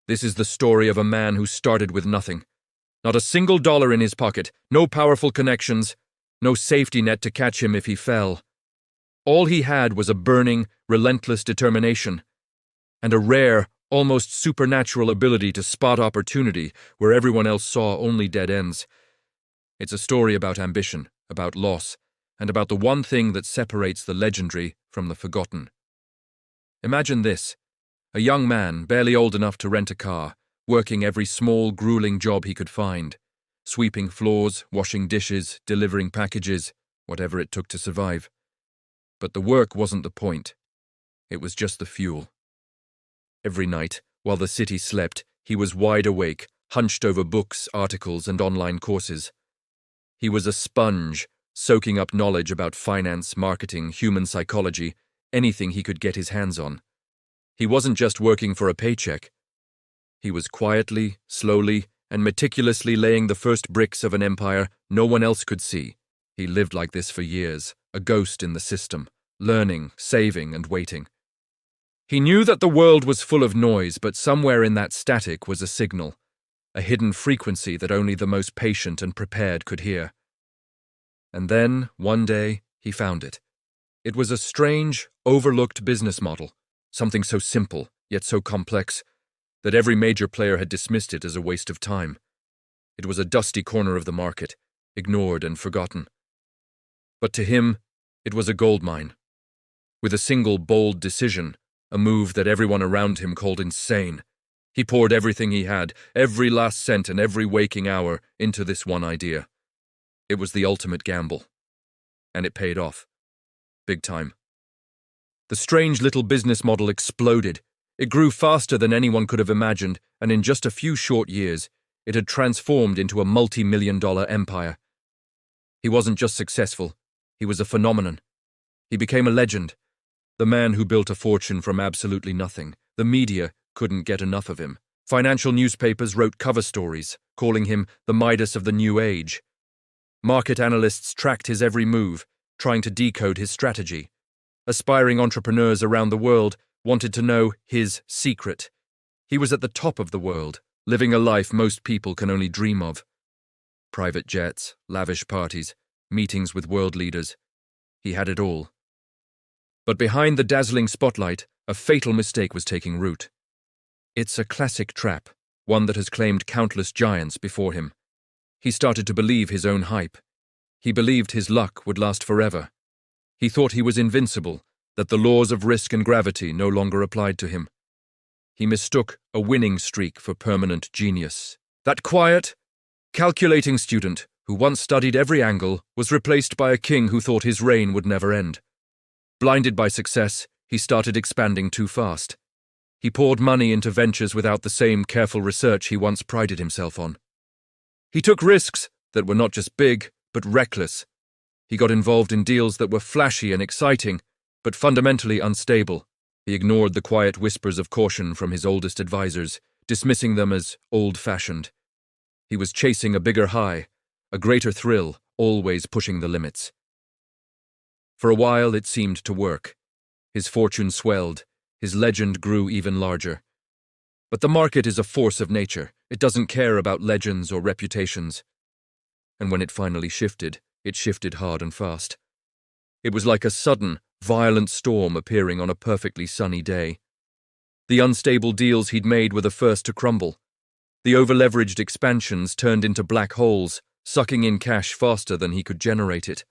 This is the story of a man who started with nothing. Not a single dollar in his pocket, no powerful connections, no safety net to catch him if he fell. All he had was a burning, relentless determination, and a rare, almost supernatural ability to spot opportunity where everyone else saw only dead ends. It's a story about ambition, about loss, and about the one thing that separates the legendary from the forgotten. Imagine this: a young man, barely old enough to rent a car, working every small, grueling job he could find, sweeping floors, washing dishes, delivering packages, whatever it took to survive. But the work wasn't the point. It was just the fuel. Every night, while the city slept, he was wide awake, hunched over books, articles, and online courses. He was a sponge, soaking up knowledge about finance, marketing, human psychology, anything he could get his hands on. He wasn't just working for a paycheck. He was quietly, slowly, and meticulously laying the first bricks of an empire no one else could see. He lived like this for years, a ghost in the system, learning, saving, and waiting. He knew that the world was full of noise, but somewhere in that static was a signal, a hidden frequency that only the most patient and prepared could hear. And then, one day, he found it. It was a strange, overlooked business model, something so simple, yet so complex, that every major player had dismissed it as a waste of time. It was a dusty corner of the market, ignored and forgotten. But to him, it was a goldmine. With a single bold decision, a move that everyone around him called insane, he poured everything he had, every last cent and every waking hour, into this one idea. It was the ultimate gamble. And it paid off. Big time. The strange little business model exploded. It grew faster than anyone could have imagined, and in just a few short years, it had transformed into a multi-million-dollar empire. He wasn't just successful, he was a phenomenon. He became a legend. The man who built a fortune from absolutely nothing. The media couldn't get enough of him. Financial newspapers wrote cover stories, calling him the Midas of the New Age. Market analysts tracked his every move, trying to decode his strategy. Aspiring entrepreneurs around the world wanted to know his secret. He was at the top of the world, living a life most people can only dream of. Private jets, lavish parties, meetings with world leaders. He had it all. But behind the dazzling spotlight, a fatal mistake was taking root. It's a classic trap, one that has claimed countless giants before him. He started to believe his own hype. He believed his luck would last forever. He thought he was invincible, that the laws of risk and gravity no longer applied to him. He mistook a winning streak for permanent genius. That quiet, calculating student who once studied every angle was replaced by a king who thought his reign would never end. Blinded by success, he started expanding too fast. He poured money into ventures without the same careful research he once prided himself on. He took risks that were not just big, but reckless. He got involved in deals that were flashy and exciting, but fundamentally unstable. He ignored the quiet whispers of caution from his oldest advisors, dismissing them as old-fashioned. He was chasing a bigger high, a greater thrill, always pushing the limits. For a while it seemed to work. His fortune swelled, his legend grew even larger. But the market is a force of nature. It doesn't care about legends or reputations. And when it finally shifted, it shifted hard and fast. It was like a sudden, violent storm appearing on a perfectly sunny day. The unstable deals he'd made were the first to crumble. The over-leveraged expansions turned into black holes, sucking in cash faster than he could generate it.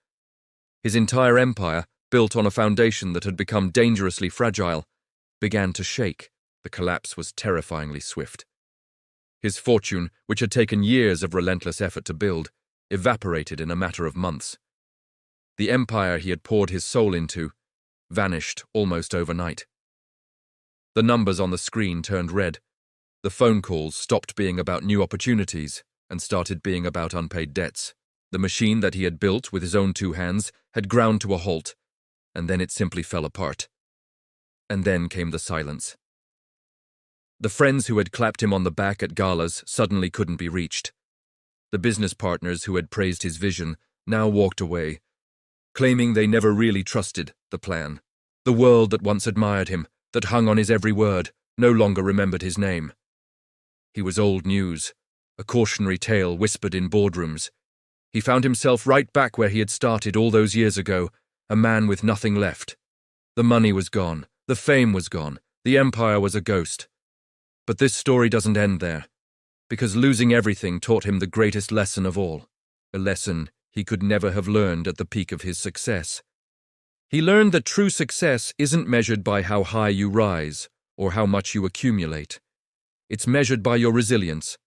His entire empire, built on a foundation that had become dangerously fragile, began to shake. The collapse was terrifyingly swift. His fortune, which had taken years of relentless effort to build, evaporated in a matter of months. The empire he had poured his soul into vanished almost overnight. The numbers on the screen turned red. The phone calls stopped being about new opportunities and started being about unpaid debts. The machine that he had built with his own two hands had ground to a halt, and then it simply fell apart. And then came the silence. The friends who had clapped him on the back at galas suddenly couldn't be reached. The business partners who had praised his vision now walked away, claiming they never really trusted the plan. The world that once admired him, that hung on his every word, no longer remembered his name. He was old news, a cautionary tale whispered in boardrooms. He found himself right back where he had started all those years ago, a man with nothing left. The money was gone, the fame was gone, the empire was a ghost. But this story doesn't end there, because losing everything taught him the greatest lesson of all, a lesson he could never have learned at the peak of his success. He learned that true success isn't measured by how high you rise or how much you accumulate. It's measured by your resilience.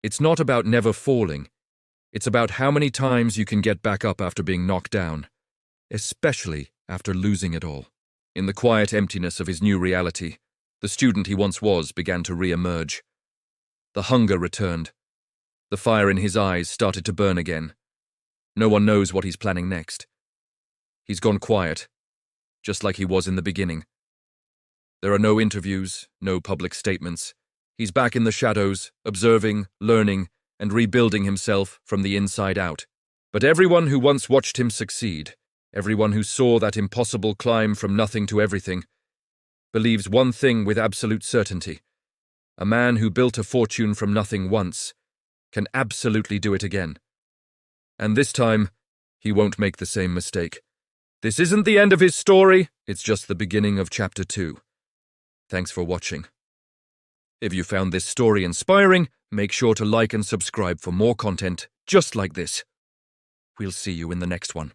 It's not about never falling. It's about how many times you can get back up after being knocked down, especially after losing it all. In the quiet emptiness of his new reality, the student he once was began to re-emerge. The hunger returned. The fire in his eyes started to burn again. No one knows what he's planning next. He's gone quiet, just like he was in the beginning. There are no interviews, no public statements. He's back in the shadows, observing, learning, and rebuilding himself from the inside out. But everyone who once watched him succeed, everyone who saw that impossible climb from nothing to everything, believes one thing with absolute certainty. A man who built a fortune from nothing once can absolutely do it again. And this time, he won't make the same mistake. This isn't the end of his story, it's just the beginning of chapter 2. Thanks for watching. If you found this story inspiring, make sure to like and subscribe for more content just like this. We'll see you in the next one.